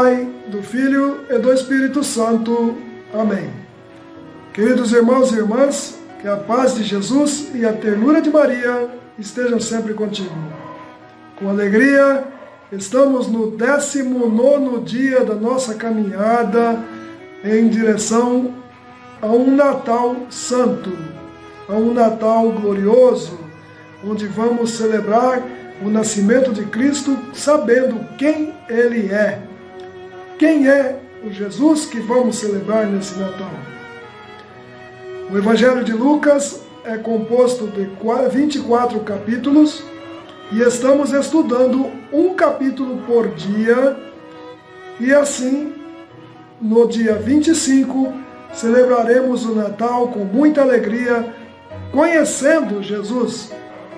Pai, do Filho e do Espírito Santo. Amém. Queridos irmãos e irmãs, que a paz de Jesus e a ternura de Maria estejam sempre contigo. Com alegria, estamos no 19º dia da nossa caminhada em direção a um Natal santo, a um Natal glorioso, onde vamos celebrar o nascimento de Cristo, sabendo quem Ele é. Quem é o Jesus que vamos celebrar nesse Natal? O Evangelho de Lucas é composto de 24 capítulos e estamos estudando um capítulo por dia. E assim, no dia 25, celebraremos o Natal com muita alegria, conhecendo Jesus,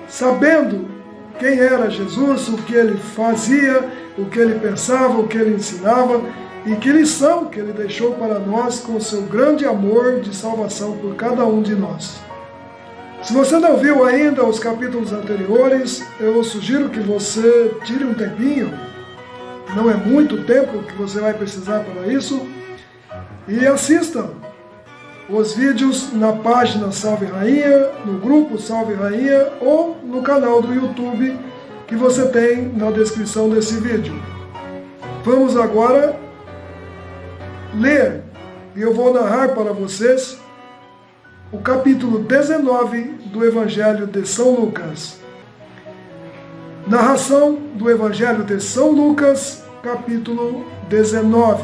sabendo quem era Jesus, o que ele fazia, o que ele pensava, o que ele ensinava e que lição que ele deixou para nós com o seu grande amor de salvação por cada um de nós. Se você não viu ainda os capítulos anteriores, eu sugiro que você tire um tempinho, não é muito tempo que você vai precisar para isso, e assista os vídeos na página Salve Rainha, no grupo Salve Rainha ou no canal do YouTube que você tem na descrição desse vídeo. Vamos agora ler, e eu vou narrar para vocês o capítulo 19 do Evangelho de São Lucas. Narração do Evangelho de São Lucas, capítulo 19.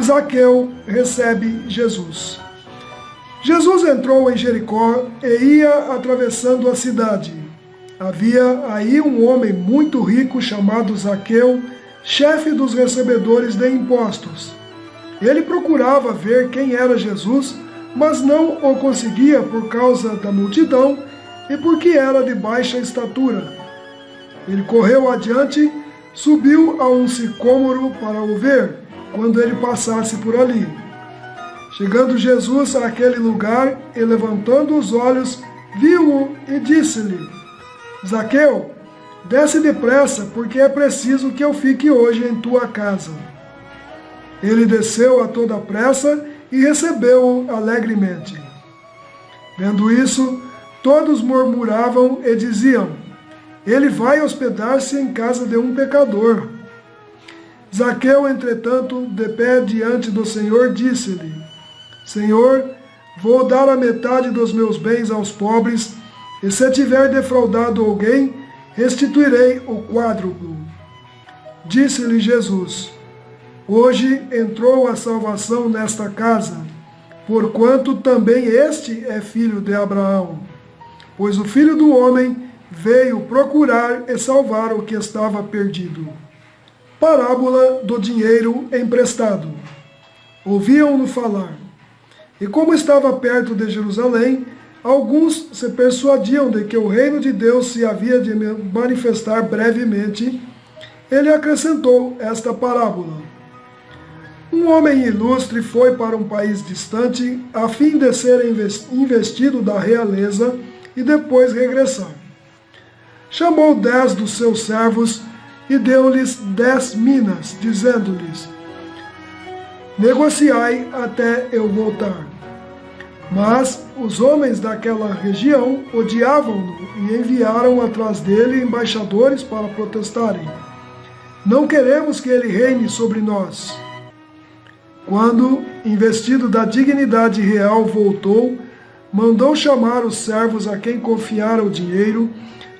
Zaqueu recebe Jesus. Jesus entrou em Jericó e ia atravessando a cidade. Havia aí um homem muito rico chamado Zaqueu, chefe dos recebedores de impostos. Ele procurava ver quem era Jesus, mas não o conseguia por causa da multidão e porque era de baixa estatura. Ele correu adiante, subiu a um sicômoro para o ver, quando ele passasse por ali. Chegando Jesus àquele lugar e levantando os olhos, viu-o e disse-lhe: Zaqueu, desce depressa, porque é preciso que eu fique hoje em tua casa. Ele desceu a toda pressa e recebeu-o alegremente. Vendo isso, todos murmuravam e diziam: ele vai hospedar-se em casa de um pecador. Zaqueu, entretanto, de pé diante do Senhor, disse-lhe: Senhor, vou dar a metade dos meus bens aos pobres, e se tiver defraudado alguém, restituirei o quádruplo. Disse-lhe Jesus: hoje entrou a salvação nesta casa, porquanto também este é filho de Abraão. Pois o Filho do Homem veio procurar e salvar o que estava perdido. Parábola do dinheiro emprestado. Ouviam-no falar. E como estava perto de Jerusalém, alguns se persuadiam de que o reino de Deus se havia de manifestar brevemente. Ele acrescentou esta parábola. Um homem ilustre foi para um país distante, a fim de ser investido da realeza e depois regressar. Chamou 10 dos seus servos e deu-lhes 10 minas, dizendo-lhes: negociai até eu voltar. Mas os homens daquela região odiavam-no e enviaram atrás dele embaixadores para protestarem: não queremos que ele reine sobre nós. Quando, investido da dignidade real, voltou, mandou chamar os servos a quem confiara o dinheiro,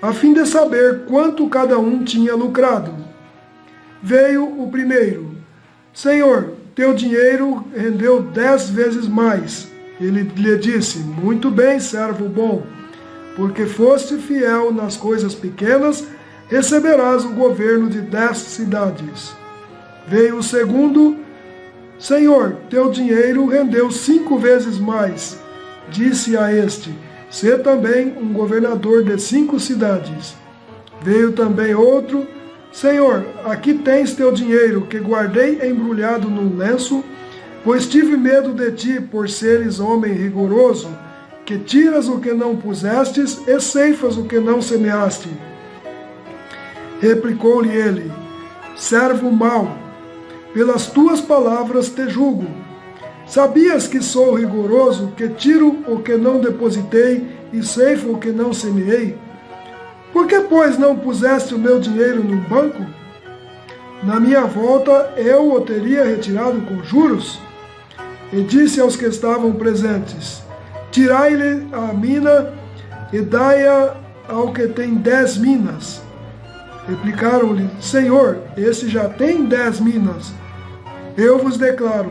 a fim de saber quanto cada um tinha lucrado. Veio o primeiro: Senhor, teu dinheiro rendeu 10 vezes mais. Ele lhe disse: muito bem, servo bom, porque foste fiel nas coisas pequenas, receberás o governo de 10 cidades. Veio o segundo: Senhor, teu dinheiro rendeu 5 vezes mais. Disse a este: sê também um governador de 5 cidades. Veio também outro: Senhor, aqui tens teu dinheiro, que guardei embrulhado num lenço, pois tive medo de ti, por seres homem rigoroso, que tiras o que não pusestes e ceifas o que não semeaste. Replicou-lhe ele: servo mau, pelas tuas palavras te julgo. Sabias que sou rigoroso, que tiro o que não depositei e ceifo o que não semeei? Por que, pois, não puseste o meu dinheiro no banco? Na minha volta eu o teria retirado com juros? E disse aos que estavam presentes: tirai-lhe a mina e dai-a ao que tem 10 minas. Replicaram-lhe: Senhor, esse já tem 10 minas. Eu vos declaro,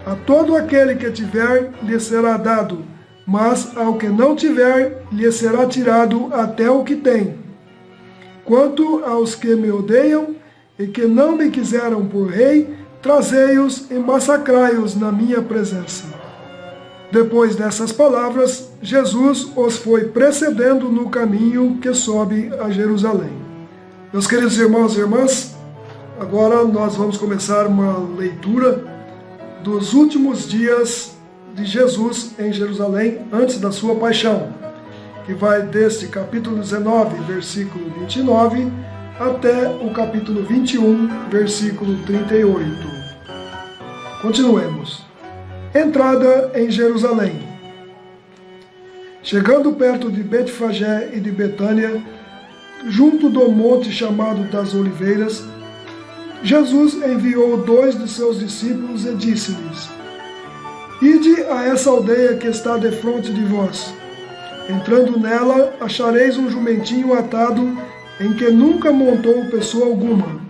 a todo aquele que tiver, lhe será dado, mas ao que não tiver, lhe será tirado até o que tem. Quanto aos que me odeiam e que não me quiseram por rei, trazei-os e massacrai-os na minha presença. Depois dessas palavras, Jesus os foi precedendo no caminho que sobe a Jerusalém. Meus queridos irmãos e irmãs, agora nós vamos começar uma leitura dos últimos dias de Jesus em Jerusalém antes da sua paixão, que vai deste capítulo 19, versículo 29, até o capítulo 21, versículo 38. Continuemos. Entrada em Jerusalém. Chegando perto de Betfagé e de Betânia, junto do monte chamado das Oliveiras, Jesus enviou 2 de seus discípulos e disse-lhes: Ide a essa aldeia que está defronte de vós. Entrando nela, achareis um jumentinho atado, em que nunca montou pessoa alguma.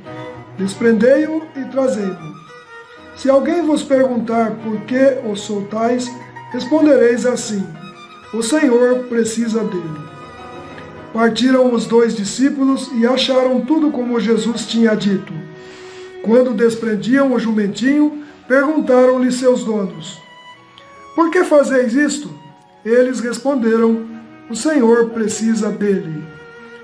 Desprendei-o e trazei-o. Se alguém vos perguntar por que o soltais, respondereis assim: o Senhor precisa dele. Partiram os 2 discípulos e acharam tudo como Jesus tinha dito. Quando desprendiam o jumentinho, perguntaram-lhe seus donos: Por que fazeis isto? Eles responderam: O Senhor precisa dele.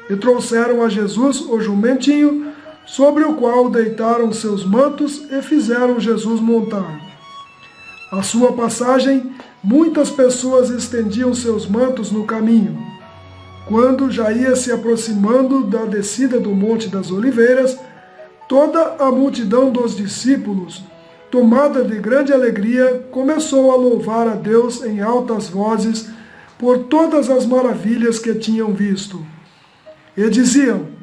E trouxeram a Jesus o jumentinho, sobre o qual deitaram seus mantos e fizeram Jesus montar. À sua passagem, muitas pessoas estendiam seus mantos no caminho. Quando já ia se aproximando da descida do Monte das Oliveiras, toda a multidão dos discípulos, tomada de grande alegria, começou a louvar a Deus em altas vozes por todas as maravilhas que tinham visto. E diziam: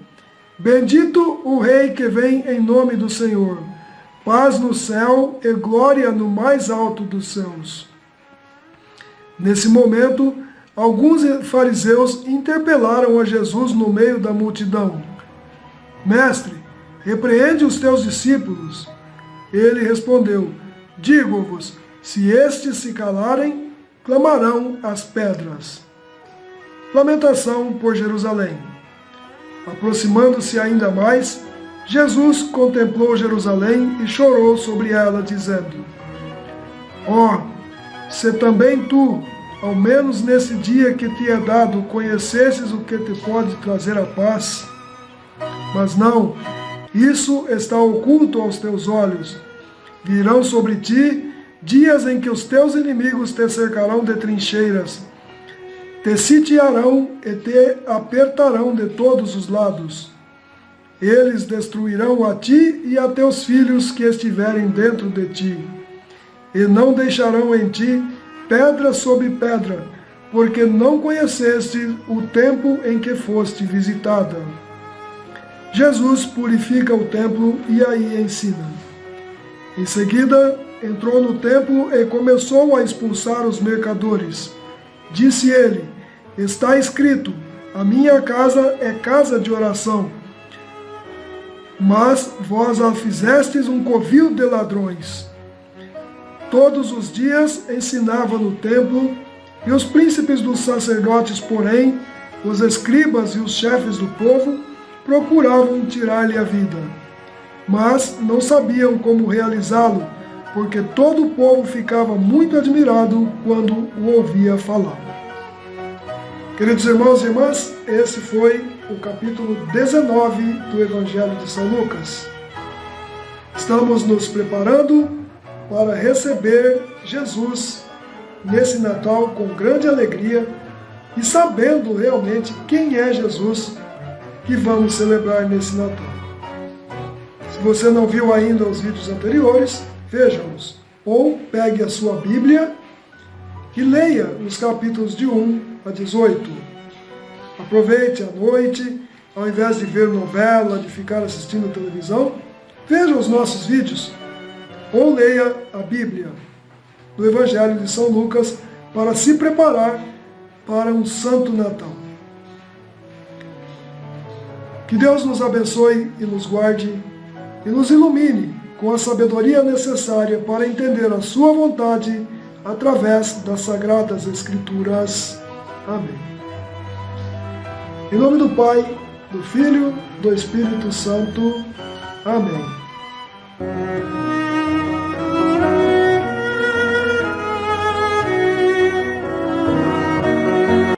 Bendito o Rei que vem em nome do Senhor, paz no céu e glória no mais alto dos céus. Nesse momento, alguns fariseus interpelaram a Jesus no meio da multidão: Mestre, repreende os teus discípulos. Ele respondeu: Digo-vos, se estes se calarem, clamarão as pedras. Lamentação por Jerusalém. Aproximando-se ainda mais, Jesus contemplou Jerusalém e chorou sobre ela, dizendo: Ó, se também tu, ao menos nesse dia que te é dado, conhecesses o que te pode trazer a paz. Mas não, isso está oculto aos teus olhos. Virão sobre ti dias em que os teus inimigos te cercarão de trincheiras, te sitiarão e te apertarão de todos os lados. Eles destruirão a ti e a teus filhos que estiverem dentro de ti, e não deixarão em ti pedra sobre pedra, porque não conheceste o tempo em que foste visitada. Jesus purifica o templo e aí ensina. Em seguida, entrou no templo e começou a expulsar os mercadores. Disse ele: Está escrito, a minha casa é casa de oração, mas vós a fizestes um covil de ladrões. Todos os dias ensinava no templo, e os príncipes dos sacerdotes, porém, os escribas e os chefes do povo, procuravam tirar-lhe a vida. Mas não sabiam como realizá-lo, porque todo o povo ficava muito admirado quando o ouvia falar. Queridos irmãos e irmãs, esse foi o capítulo 19 do Evangelho de São Lucas. Estamos nos preparando para receber Jesus nesse Natal com grande alegria e sabendo realmente quem é Jesus que vamos celebrar nesse Natal. você não viu ainda os vídeos anteriores, veja-os. Ou pegue a sua Bíblia e leia os capítulos de 1 a 18. Aproveite a noite, ao invés de ver novela, de ficar assistindo televisão, veja os nossos vídeos ou leia a Bíblia do Evangelho de São Lucas para se preparar para um Santo Natal. Que Deus nos abençoe e nos guarde e nos ilumine com a sabedoria necessária para entender a sua vontade através das Sagradas Escrituras. Amém. Em nome do Pai, do Filho, do Espírito Santo. Amém.